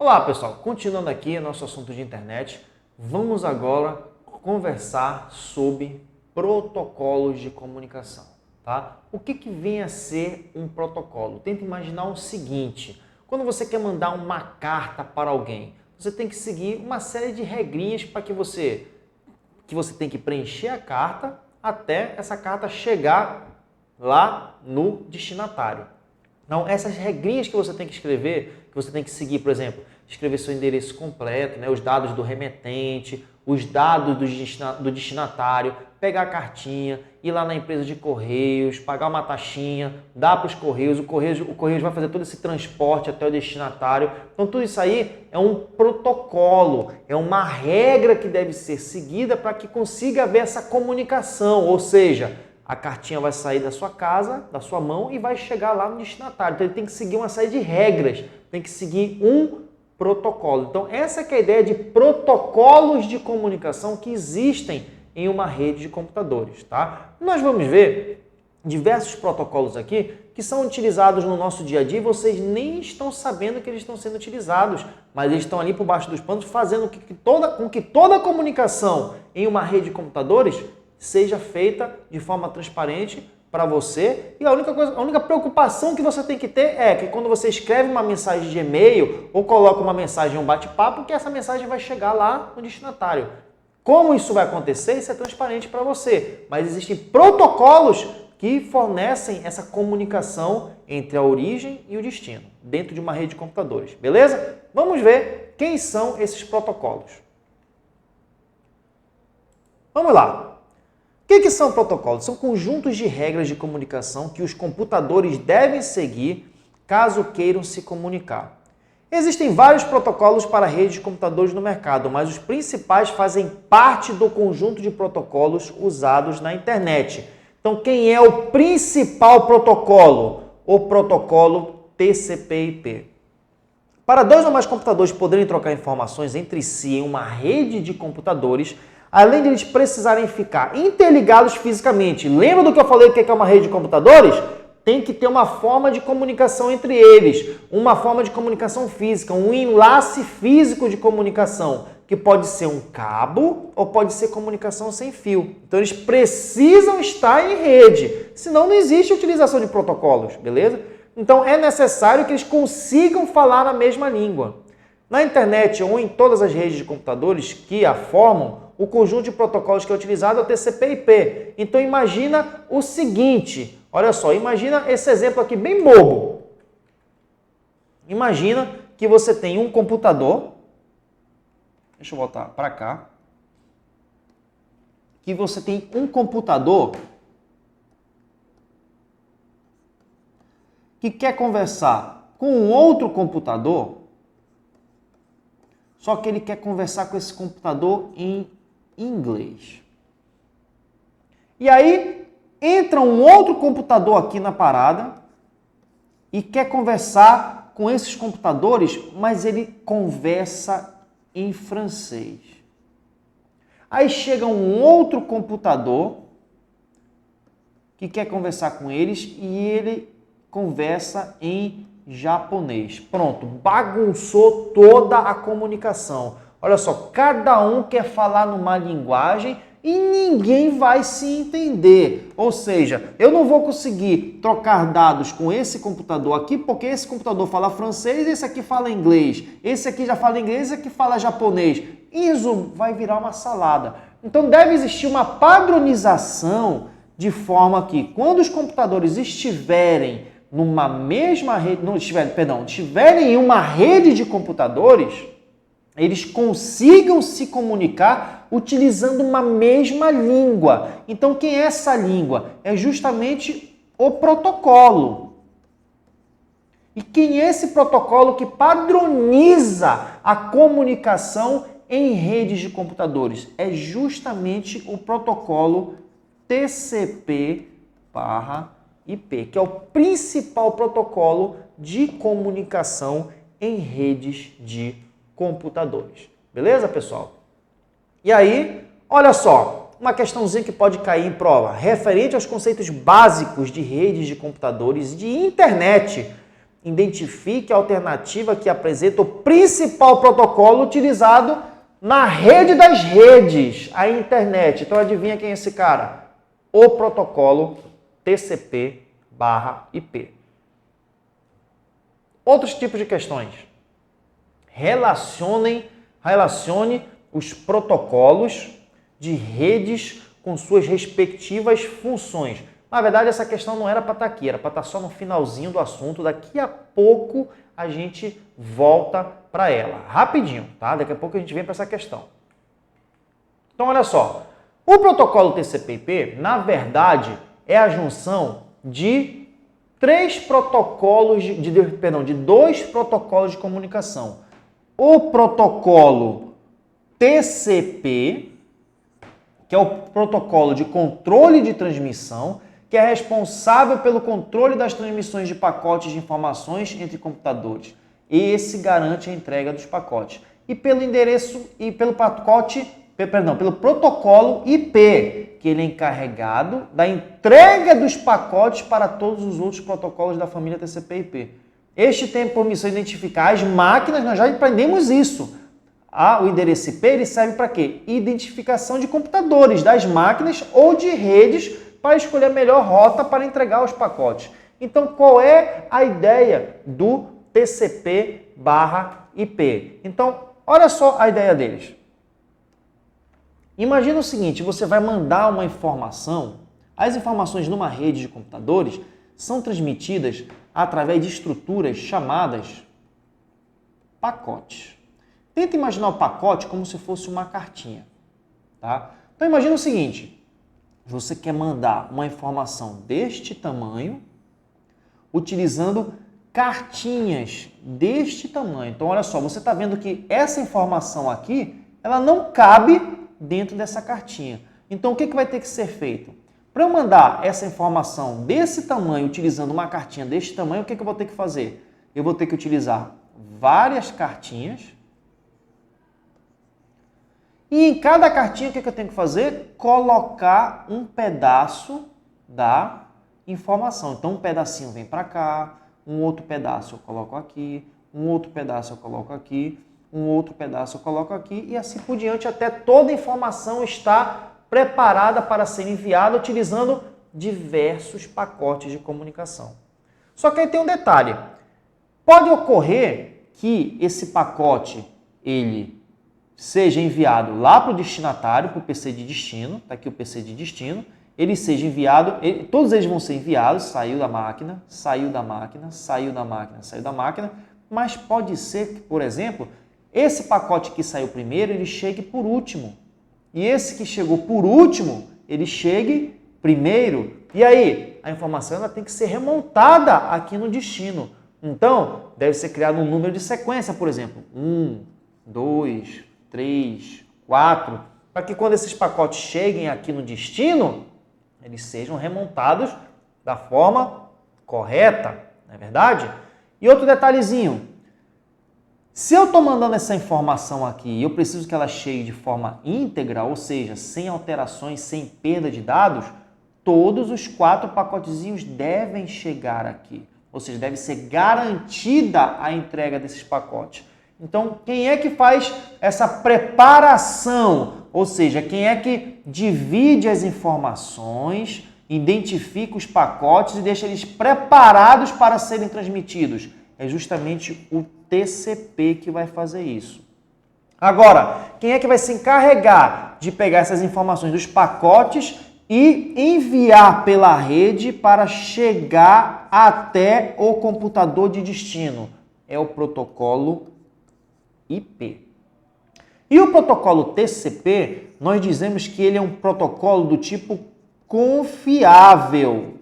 Olá pessoal, continuando aqui nosso assunto de internet, vamos agora conversar sobre protocolos de comunicação, tá? O que vem a ser um protocolo? Tenta imaginar o seguinte, quando você quer mandar uma carta para alguém, você tem que seguir uma série de regrinhas para que você tem que preencher a carta até essa carta chegar lá no destinatário. Então, essas regrinhas que você tem que escrever, que você tem que seguir, por exemplo, escrever seu endereço completo, né, os dados do remetente, os dados do destinatário, pegar a cartinha, ir lá na empresa de correios, pagar uma taxinha, dar para os correios, o Correios vai fazer todo esse transporte até o destinatário. Então, tudo isso aí é um protocolo, é uma regra que deve ser seguida para que consiga haver essa comunicação, ou seja, a cartinha vai sair da sua casa, da sua mão e vai chegar lá no destinatário. Então ele tem que seguir uma série de regras, tem que seguir um protocolo. Então essa que é a ideia de protocolos de comunicação que existem em uma rede de computadores, tá? Nós vamos ver diversos protocolos aqui que são utilizados no nosso dia a dia e vocês nem estão sabendo que eles estão sendo utilizados, mas eles estão ali por baixo dos panos fazendo com que toda a comunicação em uma rede de computadores seja feita de forma transparente para você. E a única preocupação que você tem que ter é que quando você escreve uma mensagem de e-mail ou coloca uma mensagem em um bate-papo, que essa mensagem vai chegar lá no destinatário. Como isso vai acontecer? Isso é transparente para você. Mas existem protocolos que fornecem essa comunicação entre a origem e o destino, dentro de uma rede de computadores. Beleza? Vamos ver quem são esses protocolos. Vamos lá. O que são protocolos? São conjuntos de regras de comunicação que os computadores devem seguir caso queiram se comunicar. Existem vários protocolos para redes de computadores no mercado, mas os principais fazem parte do conjunto de protocolos usados na internet. Então, quem é o principal protocolo? O protocolo TCP/IP. Para dois ou mais computadores poderem trocar informações entre si em uma rede de computadores, além de eles precisarem ficar interligados fisicamente, lembra do que eu falei que é uma rede de computadores? Tem que ter uma forma de comunicação entre eles, uma forma de comunicação física, um enlace físico de comunicação, que pode ser um cabo ou pode ser comunicação sem fio. Então eles precisam estar em rede, senão não existe utilização de protocolos, beleza? Então é necessário que eles consigam falar a mesma língua. Na internet ou em todas as redes de computadores que a formam, o conjunto de protocolos que é utilizado é o TCP/IP. Então imagina o seguinte, olha só, imagina esse exemplo aqui bem bobo. Imagina que você tem um computador, deixa eu voltar para cá, que você tem um computador que quer conversar com um outro computador, só que ele quer conversar com esse computador em inglês. E aí entra um outro computador aqui na parada e quer conversar com esses computadores, mas ele conversa em francês. Aí chega um outro computador que quer conversar com eles e ele conversa em japonês. Pronto, bagunçou toda a comunicação. Olha só, cada um quer falar numa linguagem e ninguém vai se entender. Ou seja, eu não vou conseguir trocar dados com esse computador aqui, porque esse computador fala francês, esse aqui fala inglês, esse aqui já fala inglês, esse aqui fala japonês. Isso vai virar uma salada. Então deve existir uma padronização de forma que quando os computadores estiverem numa mesma rede, estiverem em uma rede de computadores, eles consigam se comunicar utilizando uma mesma língua. Então, quem é essa língua? É justamente o protocolo. E quem é esse protocolo que padroniza a comunicação em redes de computadores? É justamente o protocolo TCP/IP, que é o principal protocolo de comunicação em redes de computadores. Beleza, pessoal? E aí, olha só, uma questãozinha que pode cair em prova, referente aos conceitos básicos de redes de computadores e de internet. identifique a alternativa que apresenta o principal protocolo utilizado na rede das redes, a internet. Então adivinha quem é esse cara? O protocolo TCP/IP. Outros tipos de questões. Relacione os protocolos de redes com suas respectivas funções. Na verdade, essa questão não era para estar aqui, era para estar só no finalzinho do assunto. Daqui a pouco a gente volta para ela. Rapidinho, tá? Daqui a pouco a gente vem para essa questão. Então, olha só. O protocolo TCP/IP, na verdade, é a junção de dois protocolos de comunicação. O protocolo TCP, que é o protocolo de controle de transmissão, que é responsável pelo controle das transmissões de pacotes de informações entre computadores. Esse garante a entrega dos pacotes. E pelo pelo protocolo IP, que ele é encarregado da entrega dos pacotes para todos os outros protocolos da família TCP/IP. Este tem por missão identificar as máquinas, nós já aprendemos isso. O endereço IP ele serve para quê? Identificação de computadores, das máquinas ou de redes para escolher a melhor rota para entregar os pacotes. Então, qual é a ideia do TCP/IP? Então, olha só a ideia deles. Imagina o seguinte, você vai mandar uma informação, as informações numa rede de computadores são transmitidas através de estruturas chamadas pacotes. Tenta imaginar o pacote como se fosse uma cartinha, tá? Então imagina o seguinte, você quer mandar uma informação deste tamanho utilizando cartinhas deste tamanho. Então olha só, você está vendo que essa informação aqui, ela não cabe dentro dessa cartinha. Então o que vai ter que ser feito? Para eu mandar essa informação desse tamanho utilizando uma cartinha deste tamanho, o que eu vou ter que fazer? Eu vou ter que utilizar várias cartinhas. E em cada cartinha, o que eu tenho que fazer? Colocar um pedaço da informação. Então, um pedacinho vem para cá, um outro pedaço eu coloco aqui, um outro pedaço eu coloco aqui, um outro pedaço eu coloco aqui, e assim por diante, até toda a informação está preparada para ser enviada utilizando diversos pacotes de comunicação. Só que aí tem um detalhe. Pode ocorrer que esse pacote, ele seja enviado lá para o destinatário, para o PC de destino, está aqui o PC de destino, ele seja enviado, todos eles vão ser enviados, saiu da máquina, saiu da máquina, saiu da máquina, saiu da máquina, mas pode ser que, por exemplo, esse pacote que saiu primeiro, ele chegue por último. E esse que chegou por último, ele chegue primeiro. E aí, a informação ela tem que ser remontada aqui no destino. Então, deve ser criado um número de sequência, por exemplo, 1, 2, 3, 4, para que quando esses pacotes cheguem aqui no destino, eles sejam remontados da forma correta, não é verdade? E outro detalhezinho, se eu estou mandando essa informação aqui e eu preciso que ela chegue de forma íntegra, ou seja, sem alterações, sem perda de dados, todos os 4 pacotezinhos devem chegar aqui. Ou seja, deve ser garantida a entrega desses pacotes. Então, quem é que faz essa preparação? Ou seja, quem é que divide as informações, identifica os pacotes e deixa eles preparados para serem transmitidos? É justamente o TCP que vai fazer isso. Agora, quem é que vai se encarregar de pegar essas informações dos pacotes e enviar pela rede para chegar até o computador de destino? É o protocolo IP. E o protocolo TCP, nós dizemos que ele é um protocolo do tipo confiável.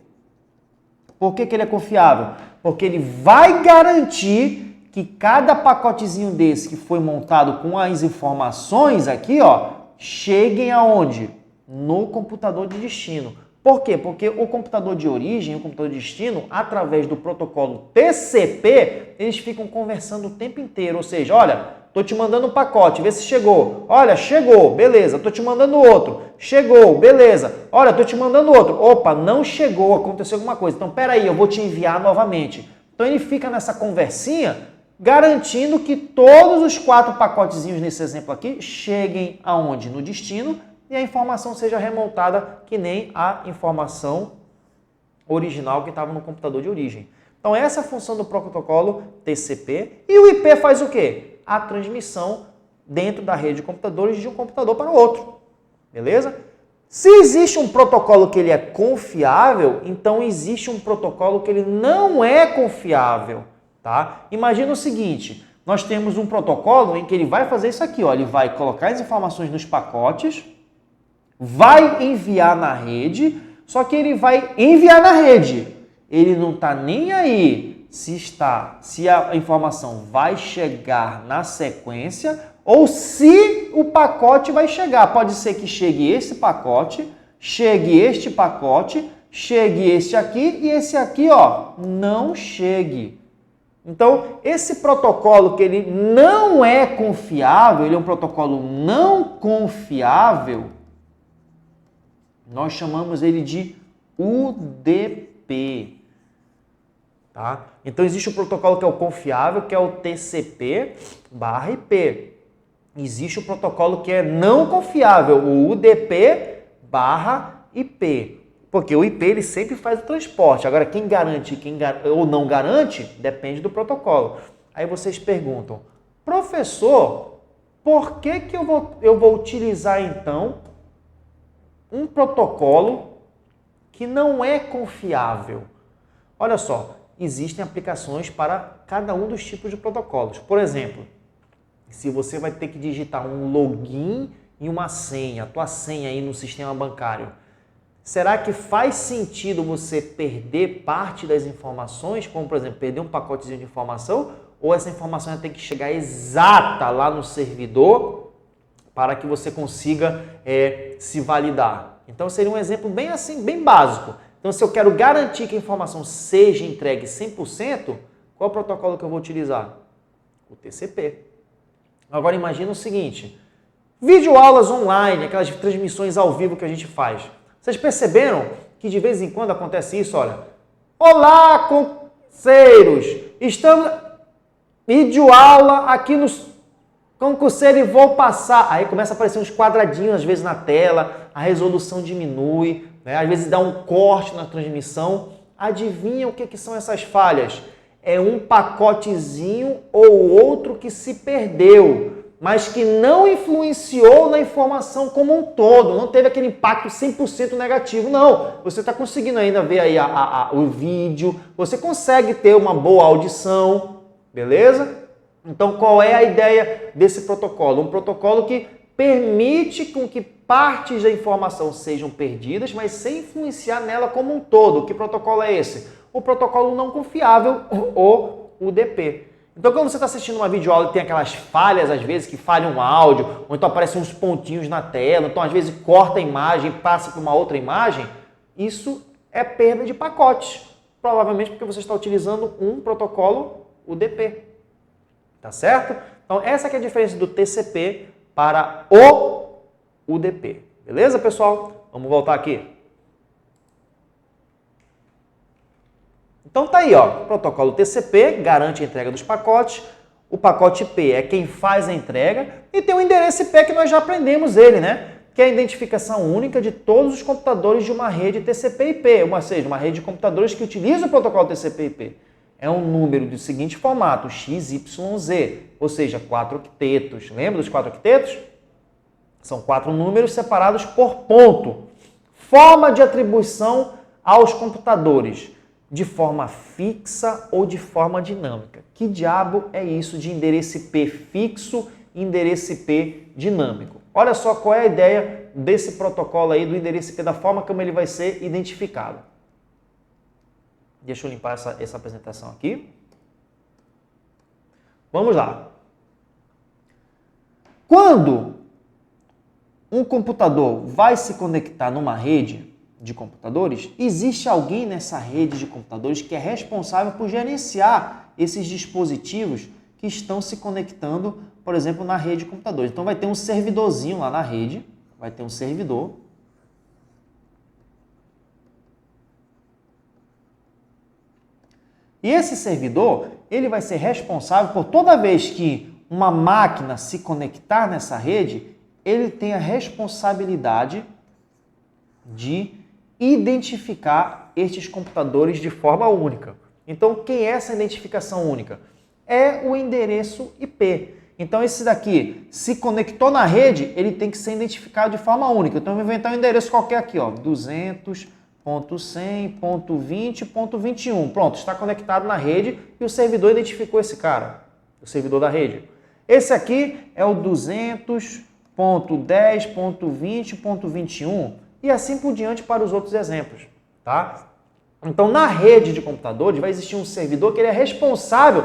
Por que ele é confiável? Porque ele vai garantir que cada pacotezinho desse que foi montado com as informações aqui, ó, cheguem aonde? No computador de destino. Por quê? Porque o computador de origem e o computador de destino, através do protocolo TCP, eles ficam conversando o tempo inteiro. Ou seja, olha, estou te mandando um pacote, vê se chegou. Olha, chegou, beleza. Estou te mandando outro. Chegou, beleza. Olha, estou te mandando outro. Opa, não chegou, aconteceu alguma coisa. Então, peraí, eu vou te enviar novamente. Então ele fica nessa conversinha garantindo que todos os 4 pacotezinhos nesse exemplo aqui cheguem aonde? No destino e a informação seja remontada que nem a informação original que estava no computador de origem. Então essa é a função do protocolo TCP e o IP faz o quê? A transmissão dentro da rede de computadores de um computador para o outro. Beleza? Se existe um protocolo que ele é confiável, então existe um protocolo que ele não é confiável. Tá? Imagina o seguinte, nós temos um protocolo em que ele vai fazer isso aqui, ó, ele vai colocar as informações nos pacotes, vai enviar na rede, só que ele vai enviar na rede. Ele não está nem aí se a informação vai chegar na sequência ou se o pacote vai chegar. Pode ser que chegue esse pacote, chegue este pacote, chegue este aqui e esse aqui, ó, não chegue. Então, esse protocolo que ele não é confiável, ele é um protocolo não confiável, nós chamamos ele de UDP. Tá? Então, existe o protocolo que é o confiável, que é o TCP/IP. Existe o protocolo que é não confiável, o UDP/IP. Porque o IP ele sempre faz o transporte. Agora, quem garante ou não garante, depende do protocolo. Aí vocês perguntam, professor, por que eu vou utilizar, então, um protocolo que não é confiável? Olha só, existem aplicações para cada um dos tipos de protocolos. Por exemplo, se você vai ter que digitar um login e uma senha, a tua senha aí no sistema bancário, será que faz sentido você perder parte das informações, como, por exemplo, perder um pacotezinho de informação, ou essa informação vai ter que chegar exata lá no servidor para que você consiga se validar? Então, seria um exemplo bem assim, bem básico. Então, se eu quero garantir que a informação seja entregue 100%, qual é o protocolo que eu vou utilizar? O TCP. Agora, imagina o seguinte, videoaulas online, aquelas transmissões ao vivo que a gente faz. Vocês perceberam que de vez em quando acontece isso? Olha, olá, concurseiros, estamos videoaula aqui no concurseiro e vou passar. Aí começa a aparecer uns quadradinhos às vezes na tela, a resolução diminui, né? Às vezes dá um corte na transmissão. Adivinha o que são essas falhas? É um pacotezinho ou outro que se perdeu, mas que não influenciou na informação como um todo, não teve aquele impacto 100% negativo, não. Você está conseguindo ainda ver aí o vídeo, você consegue ter uma boa audição, beleza? Então, qual é a ideia desse protocolo? Um protocolo que permite com que partes da informação sejam perdidas, mas sem influenciar nela como um todo. Que protocolo é esse? O protocolo não confiável, ou UDP. Então, quando você está assistindo uma videoaula e tem aquelas falhas, às vezes, que falha um áudio, ou então aparecem uns pontinhos na tela, então, às vezes, corta a imagem e passa para uma outra imagem, isso é perda de pacotes. Provavelmente porque você está utilizando um protocolo UDP. Tá certo? Então, essa que é a diferença do TCP para o UDP. Beleza, pessoal? Vamos voltar aqui. Então tá aí, ó, protocolo TCP garante a entrega dos pacotes, o pacote IP é quem faz a entrega e tem o endereço IP que nós já aprendemos ele, né? Que é a identificação única de todos os computadores de uma rede TCP/IP, ou seja, uma rede de computadores que utiliza o protocolo TCP/IP. É um número do seguinte formato, XYZ, ou seja, 4 octetos. Lembra dos 4 octetos? São 4 números separados por ponto. Forma de atribuição aos computadores. De forma fixa ou de forma dinâmica. Que diabo é isso de endereço IP fixo e endereço IP dinâmico? Olha só qual é a ideia desse protocolo aí do endereço IP, da forma como ele vai ser identificado. Deixa eu limpar essa apresentação aqui. Vamos lá. Quando um computador vai se conectar numa rede de computadores, existe alguém nessa rede de computadores que é responsável por gerenciar esses dispositivos que estão se conectando, por exemplo, na rede de computadores. Então vai ter um servidorzinho lá na rede, vai ter um servidor. E esse servidor, ele vai ser responsável por toda vez que uma máquina se conectar nessa rede, ele tem a responsabilidade de identificar estes computadores de forma única. Então, quem é essa identificação única? É o endereço IP. Então, esse daqui se conectou na rede, ele tem que ser identificado de forma única. Então, eu vou inventar um endereço qualquer aqui, ó, 200.100.20.21. Pronto, está conectado na rede e o servidor identificou esse cara, o servidor da rede. Esse aqui é o 200.10.20.21 e assim por diante para os outros exemplos, tá? Então, na rede de computadores vai existir um servidor que ele é responsável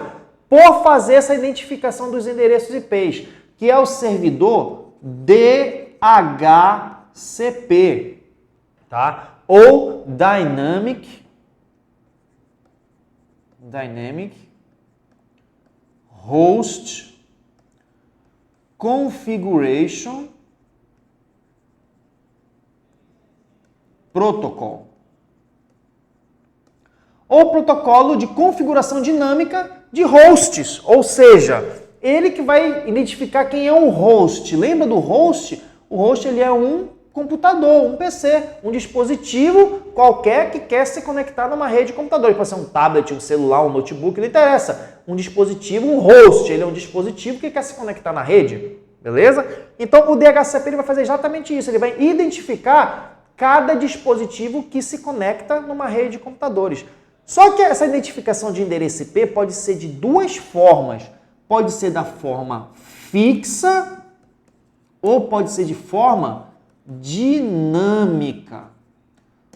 por fazer essa identificação dos endereços IPs, que é o servidor DHCP, tá? Ou Dynamic Host Configuration Protocol. Ou protocolo de configuração dinâmica de hosts, ou seja, ele que vai identificar quem é o host. Lembra do host? O host ele é um computador, um PC, um dispositivo qualquer que quer se conectar numa rede de computador. Pode ser um tablet, um celular, um notebook, não interessa. Um dispositivo, um host, ele é um dispositivo que quer se conectar na rede, beleza? Então o DHCP ele vai fazer exatamente isso, ele vai identificar cada dispositivo que se conecta numa rede de computadores. Só que essa identificação de endereço IP pode ser de duas formas. Pode ser da forma fixa ou pode ser de forma dinâmica.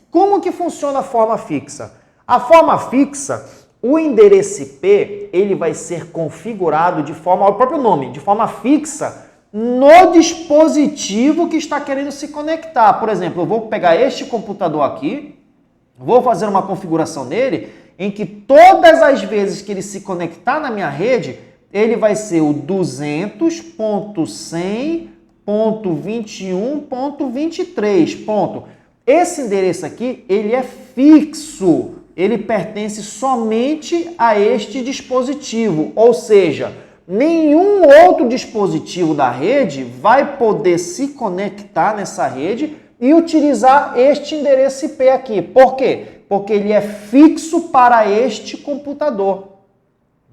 Como que funciona a forma fixa? A forma fixa, o endereço IP, ele vai ser configurado de forma, o próprio nome, de forma fixa no dispositivo que está querendo se conectar. Por exemplo, eu vou pegar este computador aqui, vou fazer uma configuração nele em que todas as vezes que ele se conectar na minha rede, ele vai ser o 200.100.21.23. Esse endereço aqui, ele é fixo. Ele pertence somente a este dispositivo. Ou seja, nenhum outro dispositivo da rede vai poder se conectar nessa rede e utilizar este endereço IP aqui. Por quê? Porque ele é fixo para este computador.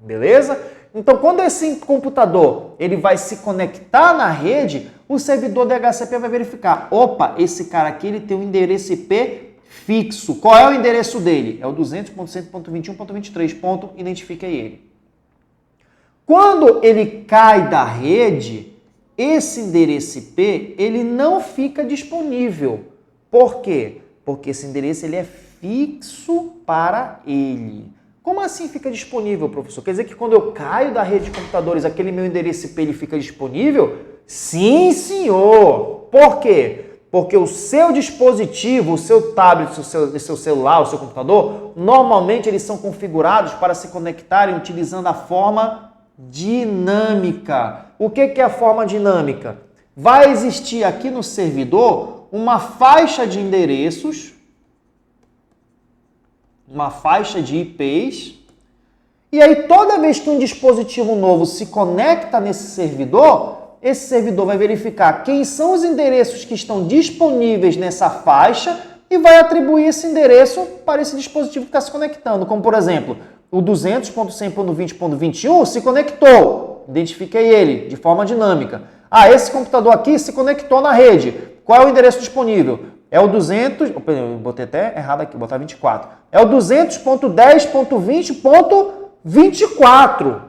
Beleza? Então, quando esse computador ele vai se conectar na rede, o servidor DHCP vai verificar. Opa, esse cara aqui ele tem um endereço IP fixo. Qual é o endereço dele? É o 200.100.21.23. Identifiquei ele. Quando ele cai da rede, esse endereço IP ele não fica disponível. Por quê? Porque esse endereço ele é fixo para ele. Como assim fica disponível, professor? Quer dizer que quando eu caio da rede de computadores, aquele meu endereço IP ele fica disponível? Sim, senhor! Por quê? Porque o seu dispositivo, o seu tablet, o seu celular, o seu computador, normalmente eles são configurados para se conectarem utilizando a forma dinâmica. O que é a forma dinâmica? Vai existir aqui no servidor uma faixa de endereços, uma faixa de IPs, e aí toda vez que um dispositivo novo se conecta nesse servidor, esse servidor vai verificar quem são os endereços que estão disponíveis nessa faixa e vai atribuir esse endereço para esse dispositivo que está se conectando. Como, por exemplo, o 200.100.20.21 se conectou, identifiquei ele de forma dinâmica. Ah, esse computador aqui se conectou na rede. Qual é o endereço disponível? É o 200, eu botei até errado aqui, vou botar 24. É o 200.10.20.24.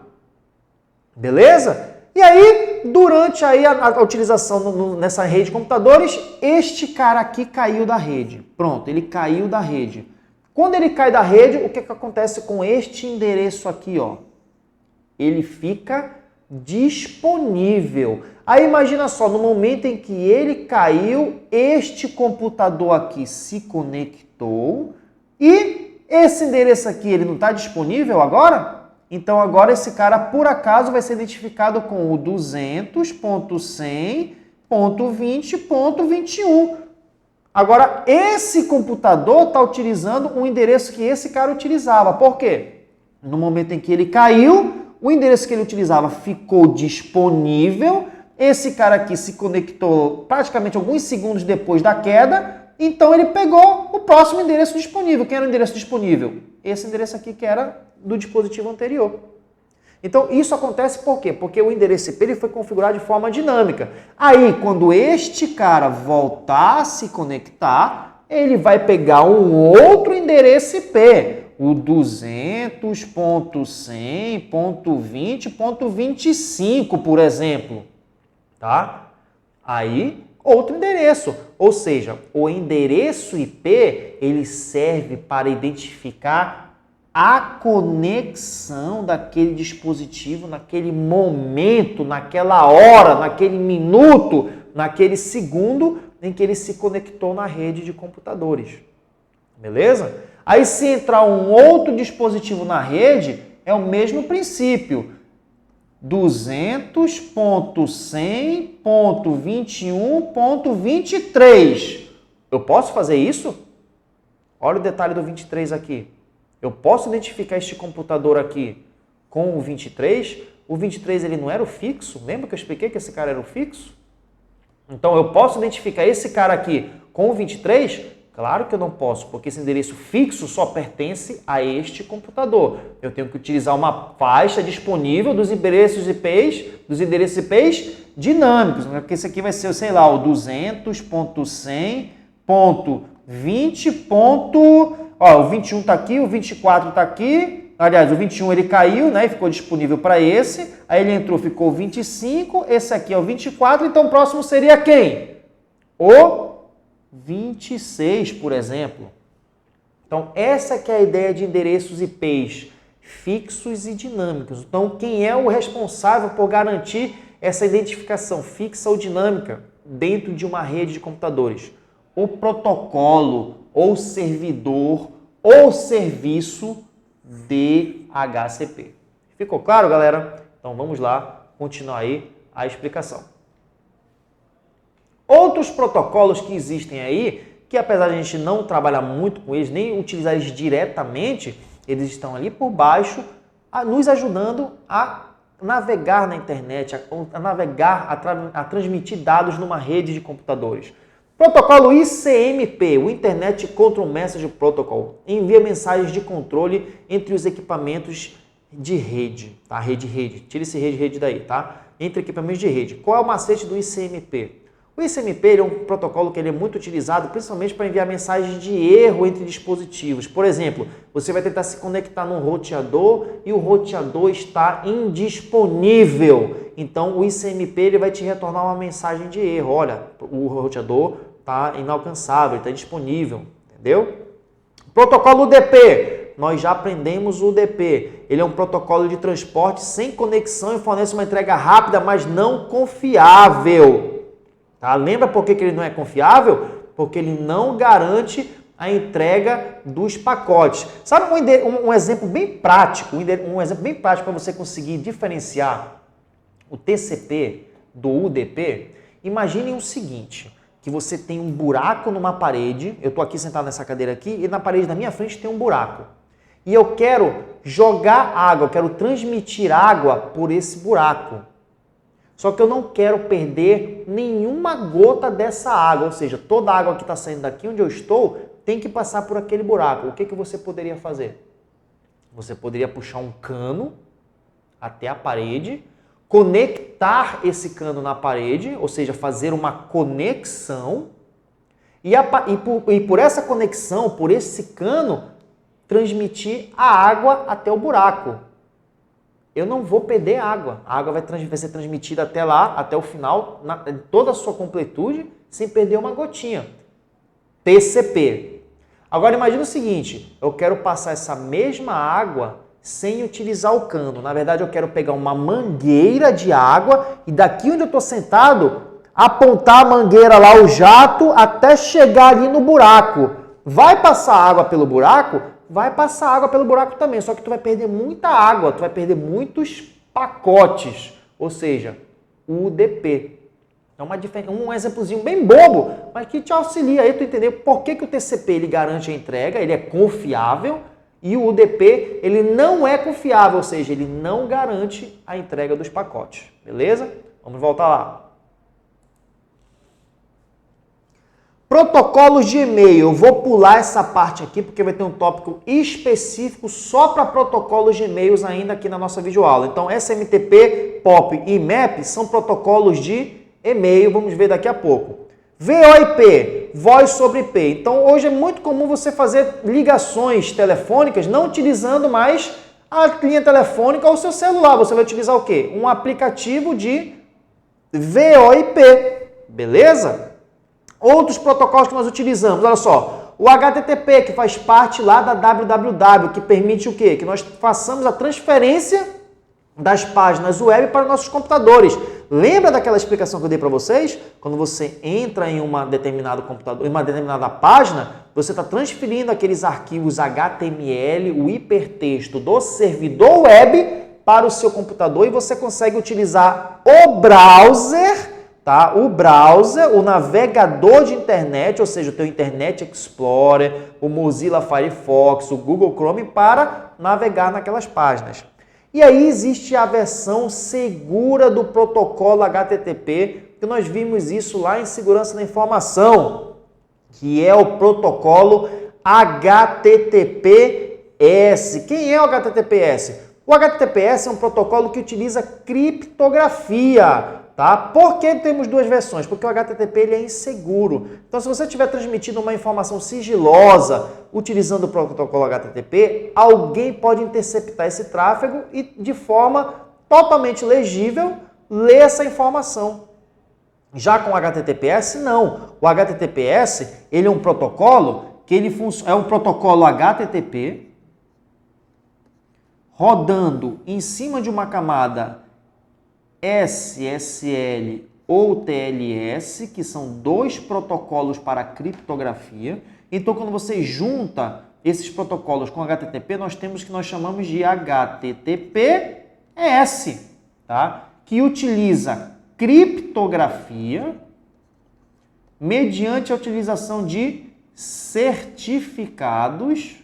Beleza? E aí, durante aí a utilização nessa rede de computadores, este cara aqui caiu da rede. Pronto, ele caiu da rede. Quando ele cai da rede, o que acontece com este endereço aqui, ó? Ele fica disponível. Aí imagina só, no momento em que ele caiu, este computador aqui se conectou e esse endereço aqui, ele não está disponível agora? Então agora esse cara, por acaso, vai ser identificado com o 200.100.20.21. Agora, esse computador está utilizando um endereço que esse cara utilizava. Por quê? No momento em que ele caiu, o endereço que ele utilizava ficou disponível. Esse cara aqui se conectou praticamente alguns segundos depois da queda, então ele pegou o próximo endereço disponível. Quem era o endereço disponível? Esse endereço aqui que era do dispositivo anterior. Então isso acontece por quê? Porque o endereço IP ele foi configurado de forma dinâmica. Aí quando este cara voltar a se conectar, ele vai pegar um outro endereço IP, o 200.100.20.25, por exemplo. Tá? Aí, outro endereço. Ou seja, o endereço IP, ele serve para identificar a conexão daquele dispositivo naquele momento, naquela hora, naquele minuto, naquele segundo em que ele se conectou na rede de computadores. Beleza? Aí, se entrar um outro dispositivo na rede, é o mesmo princípio. 200.100.21.23. Eu posso fazer isso? Olha o detalhe do 23 aqui. Eu posso identificar este computador aqui com o 23. O 23 ele não era o fixo? Lembra que eu expliquei que esse cara era o fixo? Então eu posso identificar esse cara aqui com o 23? Claro que eu não posso, porque esse endereço fixo só pertence a este computador. Eu tenho que utilizar uma faixa disponível dos endereços IPs dinâmicos. Porque esse aqui vai ser, sei lá, o 200.100.20. Ó, o 21 está aqui, o 24 está aqui. Aliás, o 21 ele caiu, né? E ficou disponível para esse. Aí ele entrou, ficou 25. Esse aqui é o 24. Então o próximo seria quem? O 26, por exemplo. Então, essa que é a ideia de endereços IPs fixos e dinâmicos. Então, quem é o responsável por garantir essa identificação fixa ou dinâmica dentro de uma rede de computadores? O protocolo, ou servidor, ou serviço DHCP. Ficou claro, galera? Então, vamos lá, continuar aí a explicação. Outros protocolos que existem aí, que apesar de a gente não trabalhar muito com eles, nem utilizar eles diretamente, eles estão ali por baixo, nos ajudando a navegar na internet, a navegar, a transmitir dados numa rede de computadores. Protocolo ICMP, o Internet Control Message Protocol, envia mensagens de controle entre os equipamentos de rede, tá? Rede, tira esse rede daí, tá? Entre equipamentos de rede. Qual é o macete do ICMP? O ICMP ele é um protocolo que ele é muito utilizado principalmente para enviar mensagens de erro entre dispositivos. Por exemplo, você vai tentar se conectar num roteador e o roteador está indisponível. Então, o ICMP ele vai te retornar uma mensagem de erro. Olha, o roteador está inalcançável, está indisponível. Entendeu? Protocolo UDP. Nós já aprendemos o UDP. Ele é um protocolo de transporte sem conexão e fornece uma entrega rápida, mas não confiável. Tá? Lembra por que ele não é confiável? Porque ele não garante a entrega dos pacotes. Sabe um exemplo bem prático, para você conseguir diferenciar o TCP do UDP? Imagine o seguinte, que você tem um buraco numa parede, eu estou aqui sentado nessa cadeira aqui, e na parede da minha frente tem um buraco. E eu quero jogar água, eu quero transmitir água por esse buraco. Só que eu não quero perder nenhuma gota dessa água, ou seja, toda a água que está saindo daqui onde eu estou tem que passar por aquele buraco. O que você poderia fazer? Você poderia puxar um cano até a parede, conectar esse cano na parede, ou seja, fazer uma conexão, e por essa conexão, por esse cano, transmitir a água até o buraco. Eu não vou perder água. A água vai ser transmitida até lá, até o final, em toda a sua completude, sem perder uma gotinha. TCP. Agora imagina o seguinte, eu quero passar essa mesma água sem utilizar o cano. Na verdade, eu quero pegar uma mangueira de água e daqui onde eu estou sentado, apontar a mangueira lá, o jato, até chegar ali no buraco. Vai passar água pelo buraco? Vai passar água pelo buraco também, só que tu vai perder muita água, tu vai perder muitos pacotes, ou seja, UDP. É um exemplozinho bem bobo, mas que te auxilia aí tu entender por que o TCP ele garante a entrega, ele é confiável E o UDP, ele não é confiável, ou seja, ele não garante a entrega dos pacotes. Beleza? Vamos voltar lá. Protocolos de e-mail. Eu vou pular essa parte aqui porque vai ter um tópico específico só para protocolos de e-mails ainda aqui na nossa videoaula. Então, SMTP, POP e IMAP são protocolos de e-mail. Vamos ver daqui a pouco. VoIP, Voz sobre IP. Então, hoje é muito comum você fazer ligações telefônicas não utilizando mais a linha telefônica ou o seu celular. Você vai utilizar o quê? Um aplicativo de VoIP. Beleza? Outros protocolos que nós utilizamos, olha só, o HTTP, que faz parte lá da www, que permite o quê? Que nós façamos a transferência das páginas web para nossos computadores. Lembra daquela explicação que eu dei para vocês? Quando você entra em uma determinada computador, em uma determinada página, você está transferindo aqueles arquivos HTML, o hipertexto do servidor web para o seu computador e você consegue utilizar o browser, tá? O browser, o navegador de internet, ou seja, o teu Internet Explorer, o Mozilla Firefox, o Google Chrome para navegar naquelas páginas. E aí existe a versão segura do protocolo HTTP, que nós vimos isso lá em Segurança da Informação, que é o protocolo HTTPS. Quem é o HTTPS? O HTTPS é um protocolo que utiliza criptografia. Tá? Por que temos duas versões? Porque o HTTP ele é inseguro. Então, se você estiver transmitindo uma informação sigilosa utilizando o protocolo HTTP, alguém pode interceptar esse tráfego e, de forma totalmente legível, ler essa informação. Já com o HTTPS, não. O HTTPS ele é um protocolo que é um protocolo HTTP rodando em cima de uma camada SSL ou TLS, que são dois protocolos para criptografia. Então, quando você junta esses protocolos com HTTP, nós temos o que nós chamamos de HTTPS, tá? Que utiliza criptografia mediante a utilização de certificados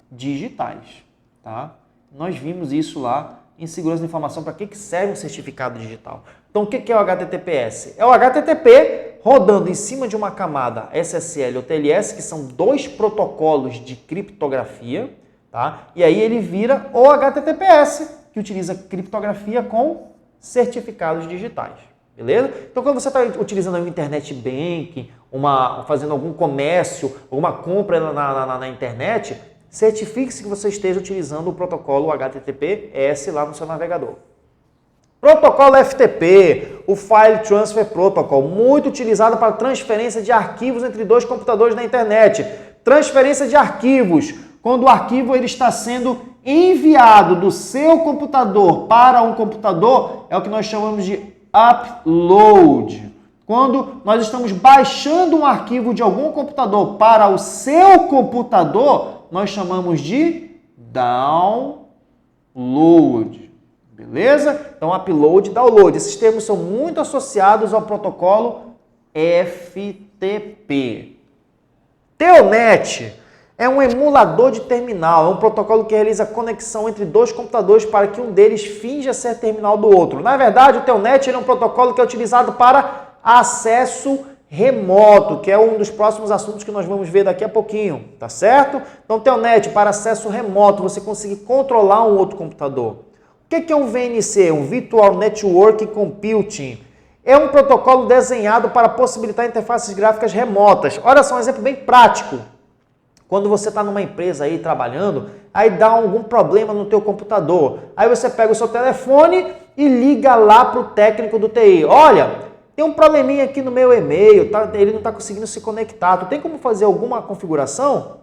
digitais, tá? Nós vimos isso lá em Segurança da Informação, para que serve um certificado digital. Então, o que é o HTTPS? É o HTTP rodando em cima de uma camada SSL ou TLS, que são dois protocolos de criptografia, tá? E aí ele vira o HTTPS, que utiliza criptografia com certificados digitais. Beleza? Então, quando você está utilizando o Internet Banking, fazendo algum comércio, alguma compra na internet, certifique-se que você esteja utilizando o protocolo HTTPS lá no seu navegador. Protocolo FTP, o File Transfer Protocol, muito utilizado para transferência de arquivos entre dois computadores na internet. Transferência de arquivos, quando o arquivo ele está sendo enviado do seu computador para um computador, é o que nós chamamos de upload. Quando nós estamos baixando um arquivo de algum computador para o seu computador, nós chamamos de download. Beleza? Então, upload e download. Esses termos são muito associados ao protocolo FTP. Telnet é um emulador de terminal. É um protocolo que realiza conexão entre dois computadores para que um deles finja ser terminal do outro. Na verdade, o Telnet é um protocolo que é utilizado para acesso remoto, que é um dos próximos assuntos que nós vamos ver daqui a pouquinho, tá certo? Então, Telnet, para acesso remoto, você conseguir controlar um outro computador. O que é um VNC? Um Virtual Network Computing. É um protocolo desenhado para possibilitar interfaces gráficas remotas. Olha só um exemplo bem prático. Quando você está numa empresa aí trabalhando, aí dá algum problema no teu computador. Aí você pega o seu telefone e liga lá para o técnico do TI. Olha, tem um probleminha aqui no meu e-mail, tá? Ele não está conseguindo se conectar. Tu tem como fazer alguma configuração?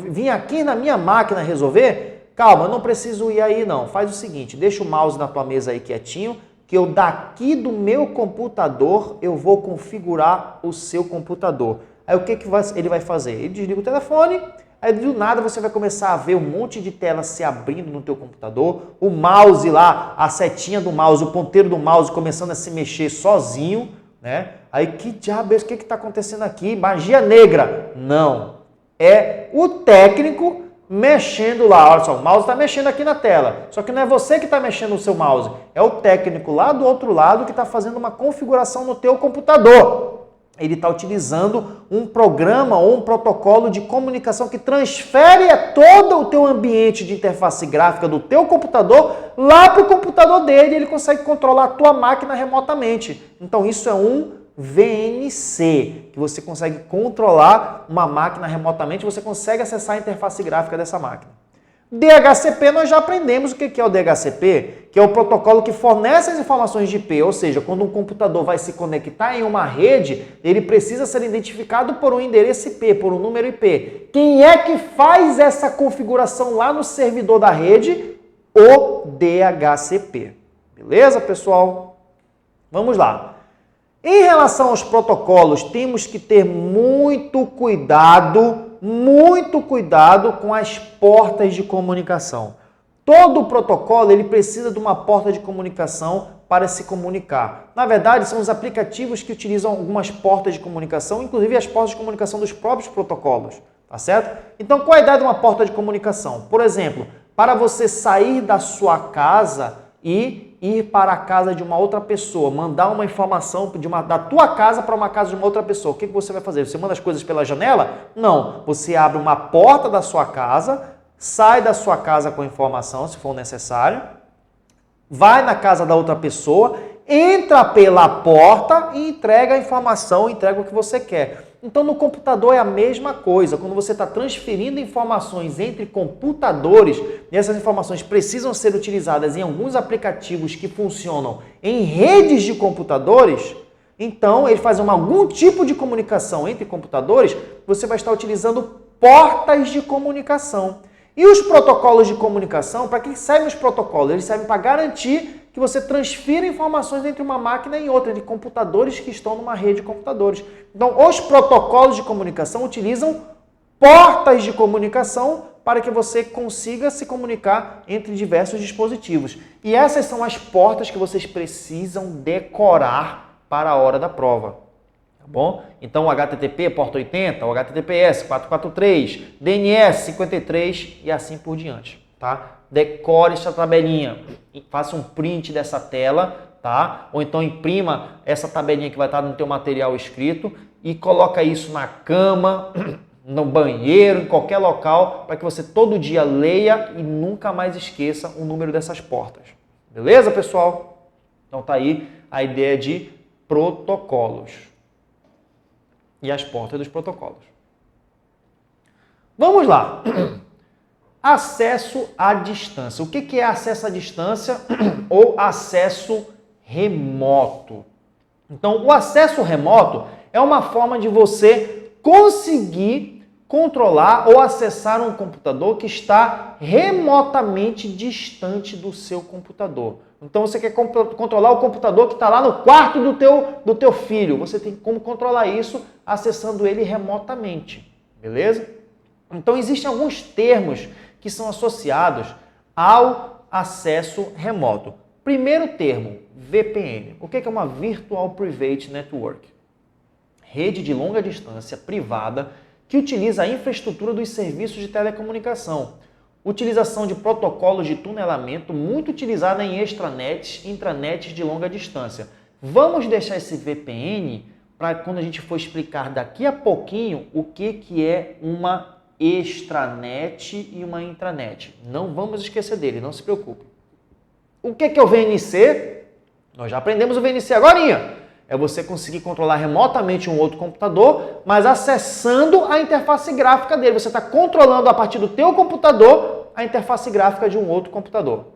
Vim aqui na minha máquina resolver? Calma, não preciso ir aí não. Faz o seguinte, deixa o mouse na tua mesa aí quietinho, que eu daqui do meu computador eu vou configurar o seu computador. Aí o que ele vai fazer? Ele desliga o telefone, aí do nada você vai começar a ver um monte de tela se abrindo no teu computador, o mouse lá, a setinha do mouse, o ponteiro do mouse começando a se mexer sozinho, né? Aí que diabo é isso? O que está acontecendo aqui? Magia negra? Não. é o técnico mexendo lá. Olha só, o mouse está mexendo aqui na tela. Só que não é você que está mexendo no seu mouse. É o técnico lá do outro lado que está fazendo uma configuração no teu computador. Ele está utilizando um programa ou um protocolo de comunicação que transfere todo o teu ambiente de interface gráfica do teu computador lá para o computador dele e ele consegue controlar a tua máquina remotamente. Então isso é um VNC, que você consegue controlar uma máquina remotamente, você consegue acessar a interface gráfica dessa máquina. DHCP, nós já aprendemos o que é o DHCP, que é o protocolo que fornece as informações de IP, ou seja, quando um computador vai se conectar em uma rede, ele precisa ser identificado por um endereço IP, por um número IP. Quem é que faz essa configuração lá no servidor da rede? O DHCP. Beleza, pessoal? Vamos lá. Em relação aos protocolos, temos que ter muito cuidado com as portas de comunicação. Todo protocolo ele precisa de uma porta de comunicação para se comunicar. Na verdade, são os aplicativos que utilizam algumas portas de comunicação, inclusive as portas de comunicação dos próprios protocolos, tá certo? Então, qual é a ideia de uma porta de comunicação? Por exemplo, para você sair da sua casa e ir para a casa de uma outra pessoa, mandar uma informação da tua casa para uma casa de uma outra pessoa. O que você vai fazer? Você manda as coisas pela janela? Não. Você abre uma porta da sua casa, sai da sua casa com a informação, se for necessário, vai na casa da outra pessoa, entra pela porta e entrega a informação, entrega o que você quer. Então, no computador é a mesma coisa. Quando você está transferindo informações entre computadores, e essas informações precisam ser utilizadas em alguns aplicativos que funcionam em redes de computadores, então eles fazem algum tipo de comunicação entre computadores, você vai estar utilizando portas de comunicação. E os protocolos de comunicação, para que servem os protocolos? Eles servem para garantir que você transfira informações entre uma máquina e outra, de computadores que estão numa rede de computadores. Então, os protocolos de comunicação utilizam portas de comunicação para que você consiga se comunicar entre diversos dispositivos. E essas são as portas que vocês precisam decorar para a hora da prova. Tá bom? Então, o HTTP, porta 80, o HTTPS 443, DNS 53 e assim por diante, tá? Decore essa tabelinha, faça um print dessa tela, tá? Ou então imprima essa tabelinha que vai estar no teu material escrito e coloca isso na cama, no banheiro, em qualquer local, para que você todo dia leia e nunca mais esqueça o número dessas portas. Beleza, pessoal? Então tá aí a ideia de protocolos e as portas dos protocolos. Vamos lá. Acesso à distância. O que é acesso à distância ou acesso remoto? Então, o acesso remoto é uma forma de você conseguir controlar ou acessar um computador que está remotamente distante do seu computador. Então, você quer controlar o computador que está lá no quarto do teu filho. Você tem como controlar isso acessando ele remotamente, beleza? Então, existem alguns termos que são associados ao acesso remoto. Primeiro termo, VPN. O que é uma Virtual Private Network? Rede de longa distância privada que utiliza a infraestrutura dos serviços de telecomunicação. Utilização de protocolos de tunelamento muito utilizada em extranets e intranets de longa distância. Vamos deixar esse VPN para quando a gente for explicar daqui a pouquinho o que é uma extranet e uma intranet. Não vamos esquecer dele, não se preocupe. O que é o VNC? Nós já aprendemos o VNC agorinha. É você conseguir controlar remotamente um outro computador, mas acessando a interface gráfica dele. Você está controlando a partir do teu computador a interface gráfica de um outro computador.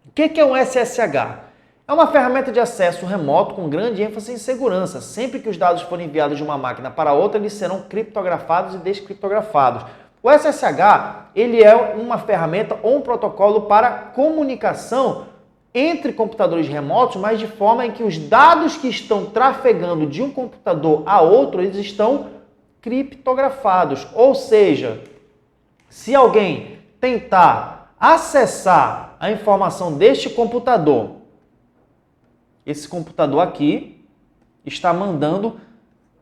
O que é um SSH? É uma ferramenta de acesso remoto com grande ênfase em segurança. Sempre que os dados forem enviados de uma máquina para outra, eles serão criptografados e descriptografados. O SSH ele é uma ferramenta ou um protocolo para comunicação entre computadores remotos, mas de forma em que os dados que estão trafegando de um computador a outro, eles estão criptografados. Ou seja, se alguém tentar acessar a informação deste computador, esse computador aqui está mandando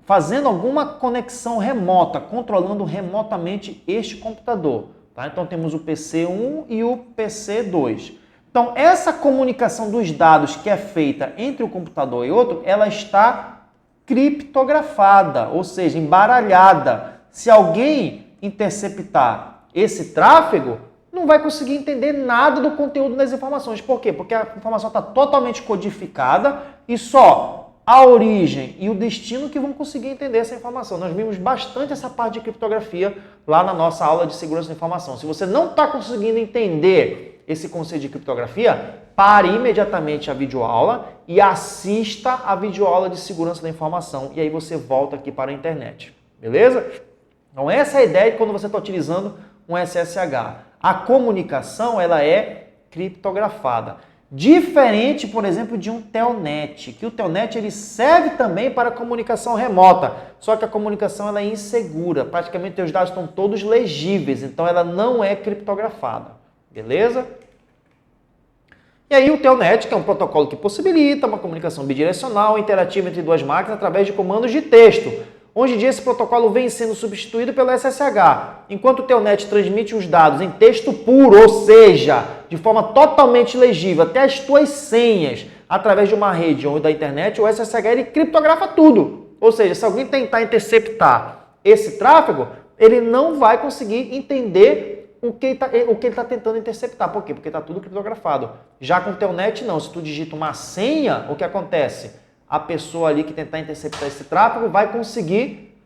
fazendo alguma conexão remota, controlando remotamente este computador. Tá? Então temos o PC1 e o PC2. Então essa comunicação dos dados que é feita entre um computador e outro, ela está criptografada, ou seja, embaralhada. Se alguém interceptar esse tráfego, não vai conseguir entender nada do conteúdo das informações. Por quê? Porque a informação está totalmente codificada e só a origem e o destino que vão conseguir entender essa informação. Nós vimos bastante essa parte de criptografia lá na nossa aula de segurança da informação. Se você não está conseguindo entender esse conceito de criptografia, pare imediatamente a videoaula e assista a videoaula de segurança da informação. E aí você volta aqui para a internet. Beleza? Então essa é a ideia quando você está utilizando um SSH. A comunicação ela é criptografada. Diferente, por exemplo, de um telnet, que o telnet ele serve também para comunicação remota, só que a comunicação ela é insegura, praticamente os dados estão todos legíveis, então ela não é criptografada, beleza? E aí o telnet, que é um protocolo que possibilita uma comunicação bidirecional interativa entre duas máquinas através de comandos de texto. Hoje em dia esse protocolo vem sendo substituído pelo SSH, enquanto o telnet transmite os dados em texto puro, ou seja, de forma totalmente legível, até as tuas senhas, através de uma rede ou da internet, o SSH ele criptografa tudo. Ou seja, se alguém tentar interceptar esse tráfego, ele não vai conseguir entender o que ele está tentando interceptar. Por quê? Porque está tudo criptografado. Já com o telnet não, se tu digita uma senha, o que acontece? A pessoa ali que tentar interceptar esse tráfego vai conseguir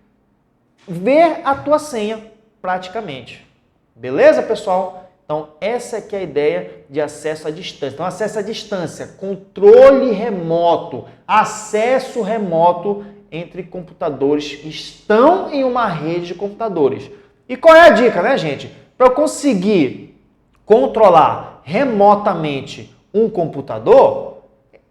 ver a tua senha praticamente. Beleza, pessoal? Então, essa aqui é a ideia de acesso à distância. Então, acesso à distância, controle remoto, acesso remoto entre computadores que estão em uma rede de computadores. E qual é a dica, né, gente? Para eu conseguir controlar remotamente um computador,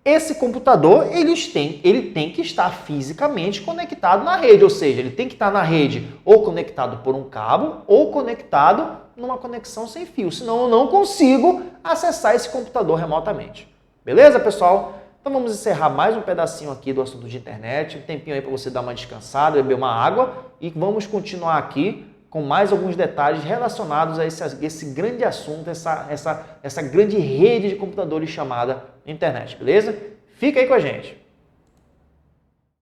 esse computador ele tem que estar fisicamente conectado na rede, ou seja, ele tem que estar na rede ou conectado por um cabo ou conectado numa conexão sem fio, senão eu não consigo acessar esse computador remotamente. Beleza, pessoal? Então vamos encerrar mais um pedacinho aqui do assunto de internet, um tempinho aí para você dar uma descansada, beber uma água e vamos continuar aqui com mais alguns detalhes relacionados a esse grande assunto, essa grande rede de computadores chamada internet, beleza? Fica aí com a gente!